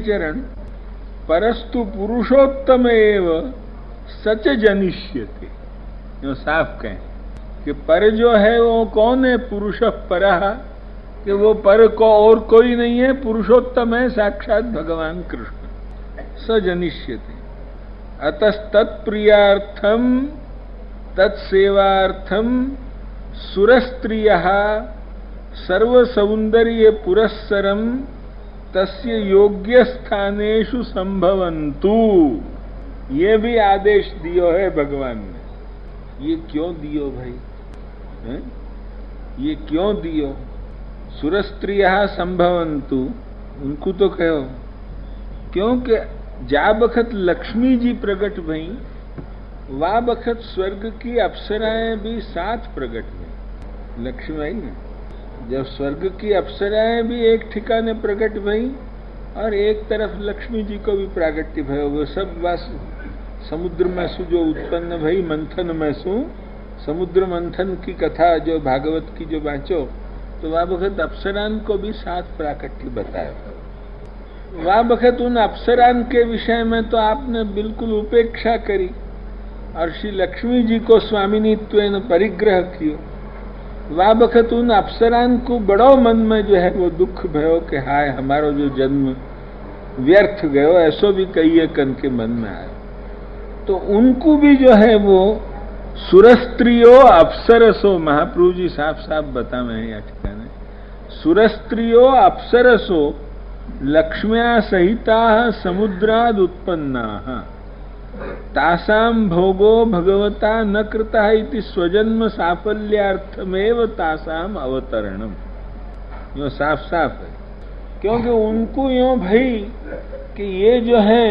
चरण परस्तु पुरुषोत्तम एव सच जनिष्यते। जो साफ कहें कि पर जो है वो कौन है, पुरुष परः, कि वो पर को और कोई नहीं है, पुरुषोत्तम है साक्षात भगवान कृष्ण। स जनिष्यते अतस्तत्प्रियार्थम तत्सेवार्थम सुरस्त्रियः सर्वसौंदर्य पुरस्सरम तस्य योग्य स्थानेषु संभवन्तु। ये भी आदेश दियो है भगवान ने। ये क्यों दियो भाई है? ये क्यों दियो? सुरस्त्रियः संभवन्तु, उनको तो कहो, क्योंकि जा बखत लक्ष्मी जी प्रकट भई वा बखत स्वर्ग की अप्सराएं भी साथ प्रकट भई। लक्ष्मी आई ना, जब स्वर्ग की अप्सराएं भी एक ठिकाने प्रकट भई और एक तरफ लक्ष्मी जी को भी प्रागट्य भयो, वो सब बस समुद्र में सु जो उत्पन्न भई मंथन में सु, समुद्र मंथन की कथा जो भागवत की जो बाँचो तो वह बखत अप्सरान को भी साथ प्राकट्य बताया। वह बखत उन अप्सरान के विषय में तो आपने बिल्कुल उपेक्षा करी और श्री लक्ष्मी जी को स्वामिनीत्वेन परिग्रह कियो। वह बखत उन अप्सरान को बड़ो मन में जो है वो दुख भयो कि हाय हमारो जो जन्म व्यर्थ गयो, ऐसो भी कई कन के मन में आयो। तो उनको भी जो है वो सुरस्त्रियो अप्सरसो, महाप्रभु जी साफ साफ बतावे हैं या ठिकाने, सुरस्त्रियो अप्सरसो लक्ष्म्या सहिता समुद्राद उत्पन्ना तासाम भोगो भगवता न कृता इति स्वजन्म साफल्यार्थमेव तासाम अवतरणम। यो साफ साफ है, क्योंकि उनको यो भाई कि ये जो है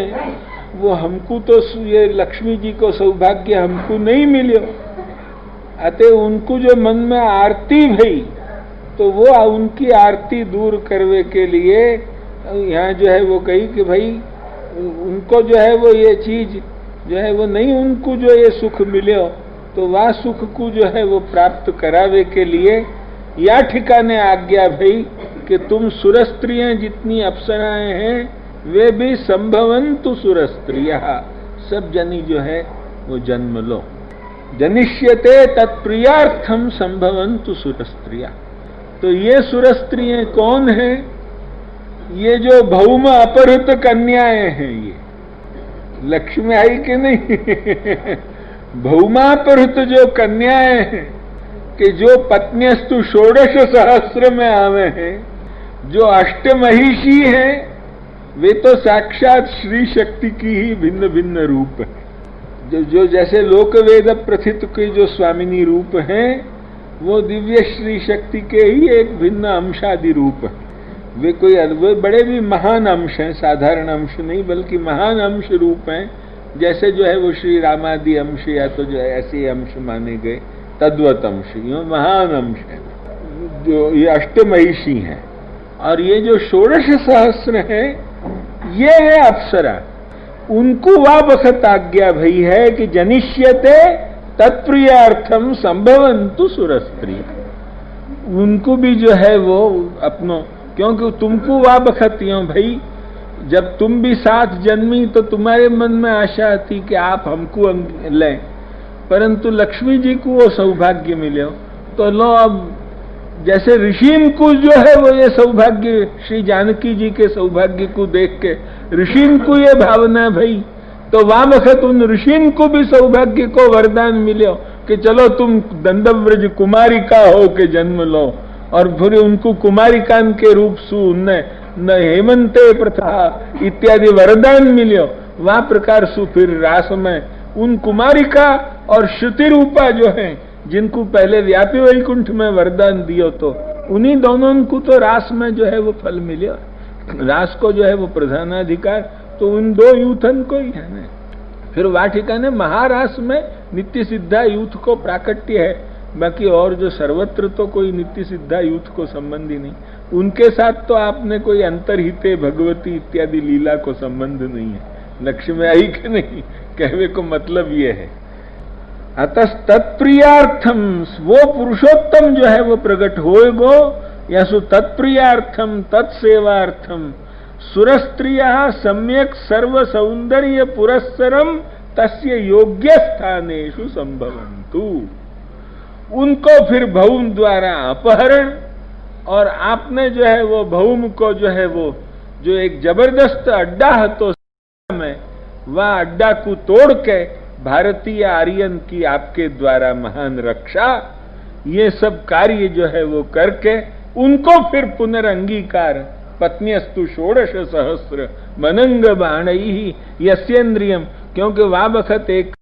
वो हमको तो ये लक्ष्मी जी को सौभाग्य हमको नहीं मिलो, अतः उनको जो मन में आरती भई तो वो उनकी आरती दूर करने के लिए यहाँ जो है वो कही कि भाई उनको जो है वो ये चीज जो है वो नहीं, उनको जो ये सुख मिलो तो वह सुख को जो है वो प्राप्त करावे के लिए या ठिकाने आज्ञा भई कि तुम सुरस्त्रियां जितनी अप्सराएं हैं वे भी संभवन्तु सुरस्त्रियः, सब जनी जो है वो जन्म लो। जनिष्यते तत्प्रियार्थम संभवन्तु सुरस्त्रियः। तो ये सुरस्त्रियां कौन है? ये जो भौम अपहृत कन्याएं हैं, ये लक्ष्मी आई के नहीं भौमापहृत जो कन्याएं हैं कि जो पत्न्यस्तु षोडश सहस्र में आवे हैं, जो अष्टमहिषी हैं, वे तो साक्षात श्री शक्ति की ही भिन्न भिन्न रूप है। जो जैसे लोकवेद प्रथित के जो स्वामिनी रूप हैं वो दिव्य श्री शक्ति के ही एक भिन्न अंशादि रूप है। वे कोई वे बड़े भी महान अंश हैं, साधारण अंश नहीं बल्कि महान अंश रूप हैं। जैसे जो है वो श्री रामादि अंश या तो जो ऐसे अंश माने गए तद्वत अंश, यो महान अंश है जो ये अष्टमहिषी हैं। और ये जो षोडश सहस्र है ये है अप्सरा, उनको वह बखत आज्ञा भई है कि जनिष्यते तत्प्रियार्थम संभवन्तु सुरस्त्री। उनको भी जो है वो अपनो, क्योंकि तुमको वह बखत यूं भाई जब तुम भी साथ जन्मी तो तुम्हारे मन में आशा थी कि आप हमको लें, परंतु लक्ष्मी जी को वो सौभाग्य मिले तो लो अब जैसे ऋषिन को जो है वो ये सौभाग्य श्री जानकी जी के सौभाग्य को देख के ऋषिन को ये भावना भई, तो वहां वक्त उन ऋषिन को भी सौभाग्य को वरदान मिले कि चलो तुम दंडव्रज कुमारिका हो के जन्म लो, और फिर उनको कुमारिकान के रूप सु न हेमंते प्रथा इत्यादि वरदान मिले। वह प्रकार सु फिर रास में उन कुमारिका और श्रुति रूपा जो है जिनको पहले व्यापी वैकुंठ में वरदान दियो तो उन्हीं दोनों को तो रास में जो है वो फल मिले। रास को जो है वो प्रधानाधिकार तो उन दो यूथन को ही है ना। फिर वाटिका ने महारास में नित्य सिद्धा यूथ को प्राकट्य है, बाकी और जो सर्वत्र तो कोई नित्य सिद्धा यूथ को संबंधी नहीं। उनके साथ तो आपने कोई अंतरहिते भगवती इत्यादि लीला को संबंध नहीं है। लक्ष्मी आई के नहीं कहवे को मतलब ये है। अतः तत्प्रियार्थम वो पुरुषोत्तम जो है वो प्रकट होएगो या सो तत्प्रियार्थम तत्सेवार्थम सुरस्त्रियः सम्यक सर्व सौंदर्य पुरस्सरम तस्य योग्य स्थानेषु संभवन्तु। उनको फिर भौम द्वारा अपहरण, और आपने जो है वो भौम को जो है वो जो एक जबरदस्त अड्डा है तो में वह अड्डा को तोड़ के भारतीय आर्यन की आपके द्वारा महान रक्षा, ये सब कार्य जो है वो करके उनको फिर पुनरंगीकार पत्न्यस्तु षोडश सहस्र मनंग बाणई यस्येन्द्रियम, क्योंकि वह बखत एक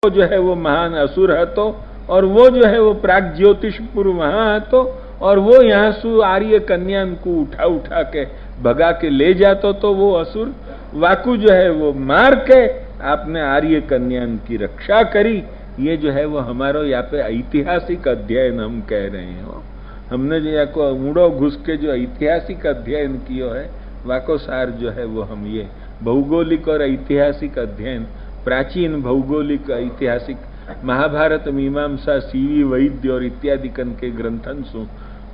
जो है वो महान असुर है तो, और वो जो है वो प्राग ज्योतिषपुर वहां है तो, और वो यहाँ सु आर्य कन्यान को उठा उठा के भगा के ले जातो तो वो असुर वाकु जो है वो मार के आपने आर्य कन्यान की रक्षा करी। ये जो है वो हमारो यहाँ पे ऐतिहासिक अध्ययन हम कह रहे हो। हमने जो यहाँ को ऊंडो घुस के जो ऐतिहासिक अध्ययन किया है वाको सार जो है वो हम ये भौगोलिक और ऐतिहासिक अध्ययन, प्राचीन भौगोलिक ऐतिहासिक महाभारत मीमांसा सीवी वैद्य और इत्यादि कन के ग्रंथन सु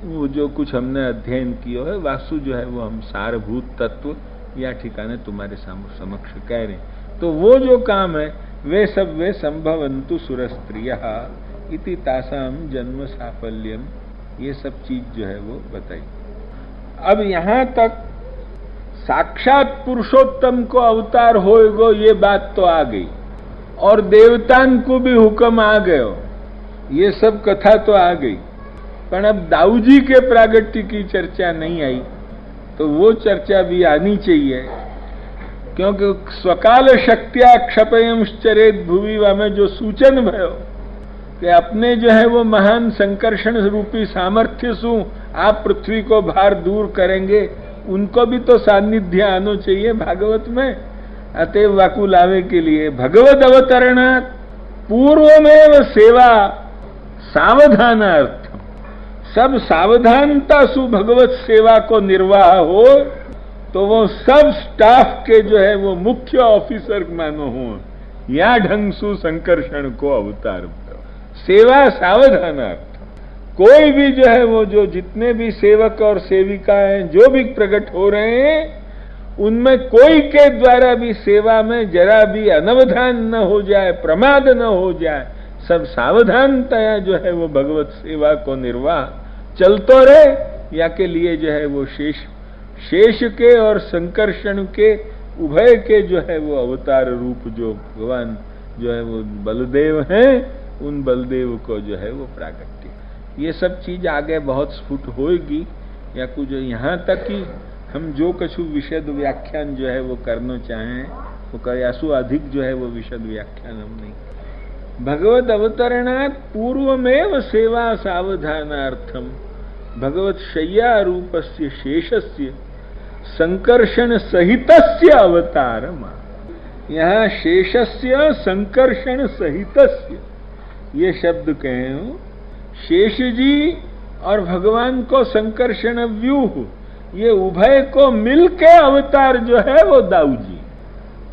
वो जो कुछ हमने अध्ययन किया है वासु जो है वो हम सारभूत तत्व या ठिकाने तुम्हारे समक्ष कह रहे। तो वो जो काम है वे सब वे संभवन्तु सुरस्त्रियः इति तासाम जन्म साफल्यम, ये सब चीज जो है वो बताई। अब यहां तक साक्षात पुरुषोत्तम को अवतार होएगो ये बात तो आ गई, और देवतान को भी हुक्म आ गयो, ये सब कथा तो आ गई। पर अब दाऊजी के प्रागट्य की चर्चा नहीं आई, तो वो चर्चा भी आनी चाहिए, क्योंकि स्वकाल शक्त्या क्षपयंश्चरेत भुवि में जो सूचन भयो कि अपने जो है वो महान संकर्षण रूपी सामर्थ्य सु आप पृथ्वी को भार दूर करेंगे, उनको भी तो सान्निध्य आना चाहिए भागवत में। अतएव वाकु लावे के लिए भगवत अवतरणात् पूर्वमेव सेवा सावधानार्थ, सब सावधानता सु भगवत सेवा को निर्वाह हो, तो वो सब स्टाफ के जो है वो मुख्य ऑफिसर मानो हो, या ढंग सु संकर्षण को अवतार सेवा सावधानार्थ। कोई भी जो है वो जो जितने भी सेवक और सेविका हैं जो भी प्रकट हो रहे हैं, उनमें कोई के द्वारा भी सेवा में जरा भी अनवधान न हो जाए, प्रमाद न हो जाए, सब सावधानतया जो है वो भगवत सेवा को निर्वाह चलतो रहे। या के लिए जो है वो शेष के और संकर्षण के उभय के जो है वो अवतार रूप जो भगवान जो है वो बलदेव हैं, उन बलदेव को जो है वो प्रागट्य, ये सब चीज आगे बहुत स्फुट होगी। या कुछ यहाँ तक कि हम जो कछु विशद व्याख्यान जो है वो करना चाहें वो कयासु अधिक जो है वो विशद व्याख्यान हम नहीं। भगवत अवतरणात् पूर्वमेव सेवा सावधानार्थम भगवत शय्या रूपस्य शेषस्य संकर्षण सहितस्य अवतारम। यहाँ शेषस्य संकर्षण सहितस्य ये शब्द कहे हो, शेष जी और भगवान को संकर्षण व्यूह, ये उभय को मिलके अवतार जो है वो दाऊजी।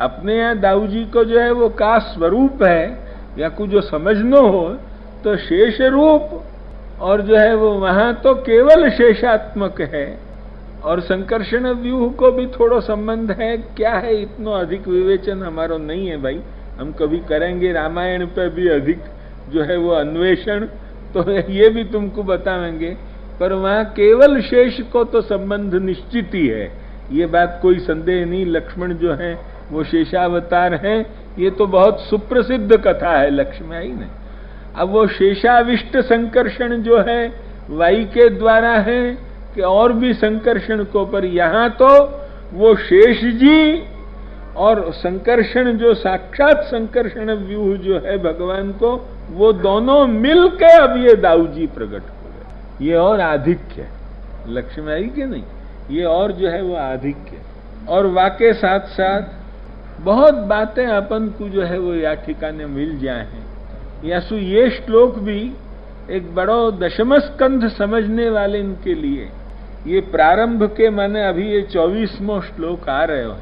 अपने यहाँ दाऊजी को जो है वो का स्वरूप है या कुछ जो समझना हो तो शेष रूप, और जो है वो वहां तो केवल शेषात्मक है, और संकर्षण व्यूह को भी थोड़ा संबंध है। क्या है इतना अधिक विवेचन हमारा नहीं है भाई, हम कभी करेंगे रामायण पे भी अधिक जो है वो अन्वेषण, तो ये भी तुमको बताएंगे। पर वहां केवल शेष को तो संबंध निश्चित ही है, ये बात कोई संदेह नहीं। लक्ष्मण जो है वो शेषावतार हैं, ये तो बहुत सुप्रसिद्ध कथा है लक्ष्मण ने। अब वो शेषाविष्ट संकर्षण जो है वाई के द्वारा है कि और भी संकर्षण को, पर यहाँ तो वो शेष जी और संकर्षण जो साक्षात संकर्षण व्यूह जो है भगवान को, वो दोनों मिलके अब ये दाऊजी प्रकट हो गए। ये और आधिक्य लक्ष्मी आई के नहीं, ये और जो है वो आधिक्य। और वाके साथ साथ बहुत बातें अपन को जो है वो या ठिकाने मिल जाए हैं। यासु ये श्लोक भी एक बड़ो दशम स्कंध समझने वाले इनके लिए, ये प्रारंभ के माने अभी ये 24वां श्लोक आ रहे हो,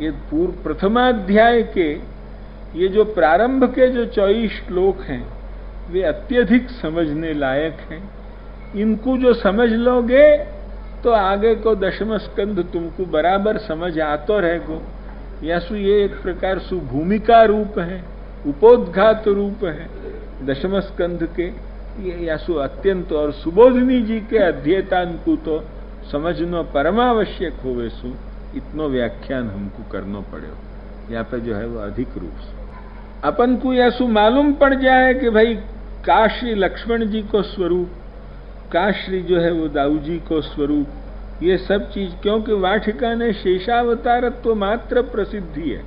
ये प्रथमाध्याय के ये जो प्रारंभ के जो 24 श्लोक हैं वे अत्यधिक समझने लायक हैं। इनको जो समझ लोगे तो आगे को दशम स्कंध तुमको बराबर समझ आतो रहेगो। यासु ये एक प्रकार सु भूमिका रूप है, उपोद्घात रूप है दशम स्कंध के। ये यासु अत्यंत और सुबोधनी जी के अध्येतान को तो समझनो परमावश्यक होवे सु इतनो व्याख्यान हमको करनो पड़े। यहाँ पे जो है वो अधिक रूप से अपन को यासु मालूम पड़ जाए कि भाई का श्री लक्ष्मण जी को स्वरूप, का श्री जो है वो दाऊ जी को स्वरूप, ये सब चीज, क्योंकि वाटिका ने शेषावतारत्व मात्र प्रसिद्धि है।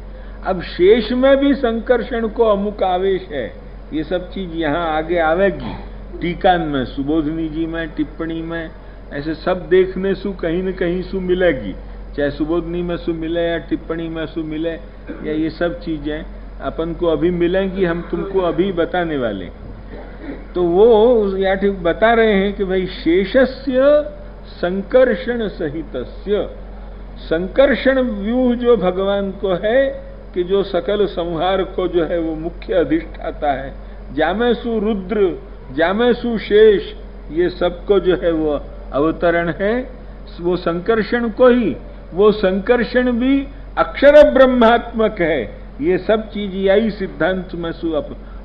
अब शेष में भी संकर्षण को अमुक आवेश है, ये सब चीज यहाँ आगे आवेगी टीकान में, सुबोधनी जी में, टिप्पणी में, ऐसे सब देखने सु कहीं न कहीं सु मिलेगी, चाहे सुबोधनी में सु मिले या टिप्पणी में सु मिले, या ये सब चीजें अपन को अभी मिलेंगी, हम तुमको अभी बताने वाले। तो वो या ठीक बता रहे हैं कि भाई शेषस्य संकर्षण सहितस्य, संकर्षण व्यूह जो भगवान को है कि जो सकल संहार को जो है वो मुख्य अधिष्ठाता है, जामेसु रुद्र, जामेसु शेष, ये सबको जो है वो अवतरण है वो संकर्षण को ही। वो संकर्षण भी अक्षर ब्रह्मात्मक है, ये सब चीज यही सिद्धांत में सु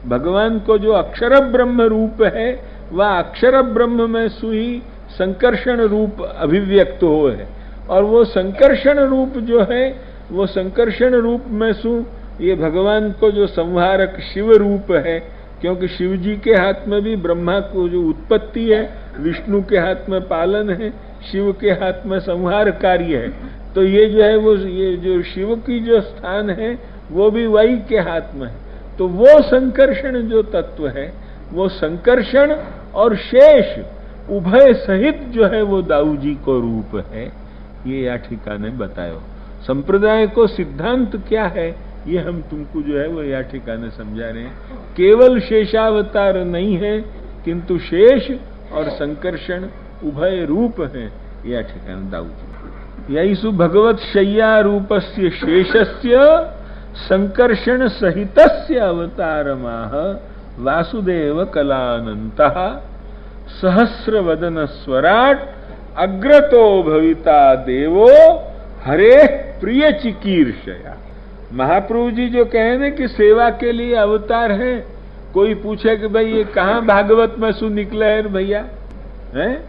भगवान को जो अक्षर ब्रह्म रूप है वह अक्षर ब्रह्म में सु ही संकर्षण रूप अभिव्यक्त हो है। और वो संकर्षण रूप जो है वो संकर्षण रूप में सु ये भगवान को जो संहारक शिव रूप है, क्योंकि शिव जी के हाथ में भी ब्रह्मा को जो उत्पत्ति है, विष्णु के हाथ में पालन है, शिव के हाथ में संहार कार्य है। तो ये जो है वो ये जो शिव की जो स्थान है वो भी वही के हाथ में है। तो वो संकर्षण जो तत्व है वो संकर्षण और शेष उभय सहित जो है वो दाऊ जी को रूप है, ये या ठिकाने बतायो। संप्रदाय को सिद्धांत क्या है ये हम तुमको जो है वो या ठिकाने समझा रहे हैं। केवल शेषावतार नहीं है किंतु शेष और संकर्षण उभय रूप है, या ठिकाने दाऊ जी। यही सु भगवत शय्या रूपस्य शेषस्य संकर्षण सहितस्य अवतारमाह वासुदेव कलानंतः सहस्रवदन स्वराट अग्रतो भविता देवो हरे प्रिय चिकीर्षया। महाप्रभु जी जो कहे ना कि सेवा के लिए अवतार है, कोई पूछे कि भाई ये कहाँ भागवत में सु निकला है भैया, हैं?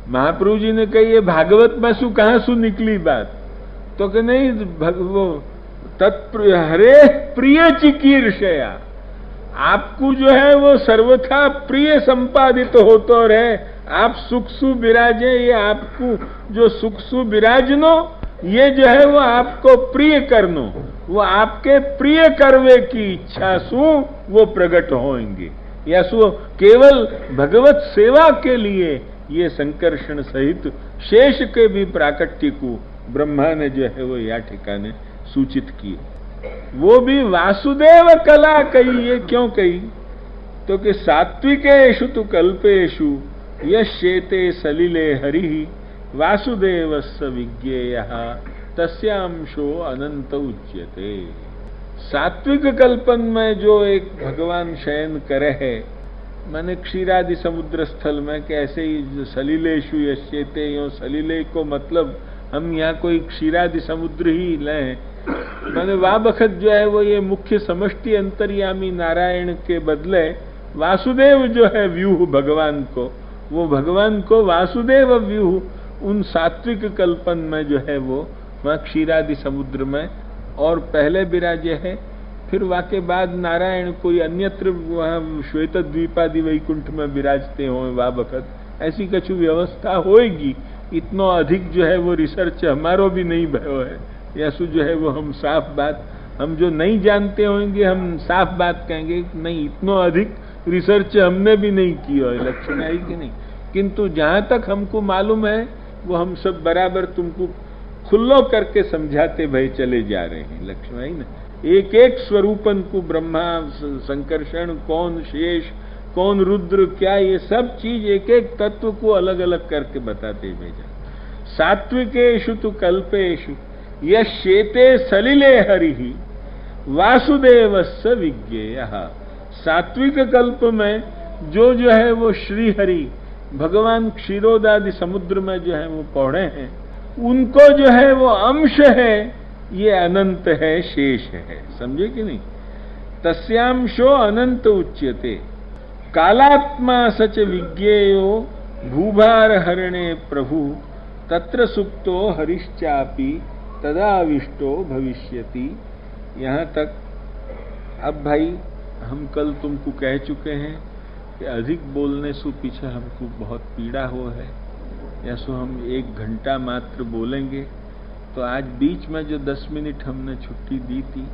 महाप्रभु जी ने कही ये भागवत में सु कहाँ सु निकली बात, तो कि नहीं वो तत्प्रिय हरे प्रिय चिकीर्षया, आपको जो है वो सर्वथा प्रिय संपादित हो तो रहे, आप सुख सु विराजे, ये आपको जो सुख सु विराजनो ये जो है वो आपको प्रिय करनो, वो आपके प्रिय करवे की इच्छा सु वो प्रकट होंगे, या सु केवल भगवत सेवा के लिए ये संकर्षण सहित शेष के भी प्राकट्य को ब्रह्मा ने जो है वो या ठिकाने सूचित किए। वो भी वासुदेव कला कही, ये क्यों कही, तो कि सात्विकेषु तु कल्पेषु यश्चेते सलिले हरि वासुदेवस्य विज्ञेयः तस्यांशो अनंत उच्यते। सात्विक कल्पन में जो एक भगवान शयन करे है, माने क्षीरादि समुद्र स्थल में, कैसे ही सलिलेशु यश्चेते, यो सलिले को मतलब हम यहाँ कोई क्षीरादि समुद्र ही लें, माने वह बखत जो है वो ये मुख्य समष्टि अंतर्यामी नारायण के बदले वासुदेव जो है व्यूह भगवान को, वो भगवान को वासुदेव व्यूह उन सात्विक कल्पन में जो है वो वहाँ क्षीरादि समुद्र में और पहले विराजे है, फिर वहाँ के बाद नारायण कोई अन्यत्र वहाँ श्वेत द्वीपादि वैकुंठ में विराजते हो वह बखत, ऐसी कछु व्यवस्था होएगी। इतना अधिक जो है वो रिसर्च हमारो भी नहीं भयो है, यासु जो है वो हम साफ बात, हम जो नहीं जानते होंगे हम साफ बात कहेंगे, नहीं इतना अधिक रिसर्च हमने भी नहीं की है, लक्षण है कि नहीं। किंतु जहाँ तक हमको मालूम है वो हम सब बराबर तुमको खुल्लो करके समझाते भय चले जा रहे हैं, लक्षण है ना। एक एक स्वरूपन को ब्रह्मा संकर्षण कौन शेष कौन रुद्र क्या, ये सब चीज एक एक तत्व को अलग अलग करके बताते भेजा। सात्विकेषु तु कल्पेषु यश्चेते सलिले हरिहि वासुदेवस्य विज्ञेयः। सात्विक कल्प में जो है वो श्री हरि भगवान क्षीरोदादि समुद्र में जो है वो पौड़े हैं, उनको जो है वो अंश है, ये अनंत है, शेष है। समझे कि नहीं? तस्यांशो अनंत उच्यते। कालात्मा सच विज्ञेयो भूभार हरणे प्रभु तत्र सुप्तो हरिश्चापि तदाविष्टो भविष्यति। यहां तक। अब भाई हम कल तुमको कह चुके हैं कि अधिक बोलने से पीछे हमको बहुत पीड़ा हो है, या सो हम 1 घंटा मात्र बोलेंगे। तो आज बीच में जो 10 मिनट हमने छुट्टी दी थी,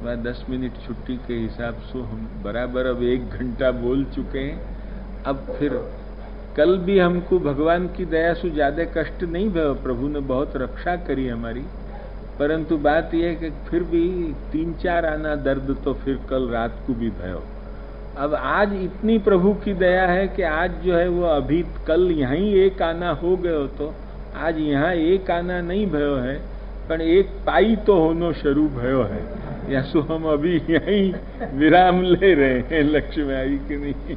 वह 10 मिनट छुट्टी के हिसाब से हम बराबर अब 1 घंटा बोल चुके हैं। अब फिर कल भी हमको भगवान की दया से ज्यादा कष्ट नहीं भयो, प्रभु ने बहुत रक्षा करी हमारी, परंतु बात यह है कि फिर भी 3-4 आना दर्द तो फिर कल रात को भी भयो। अब आज इतनी प्रभु की दया है कि आज जो है वो अभी कल यहीं 1 आना हो गयो, तो आज यहाँ 1 आना नहीं भयो है, पर 1 पाई तो होनो शुरू भयो है। या सो हम अभी यहीं विराम ले रहे हैं। लक्ष्य में आई कि नहीं?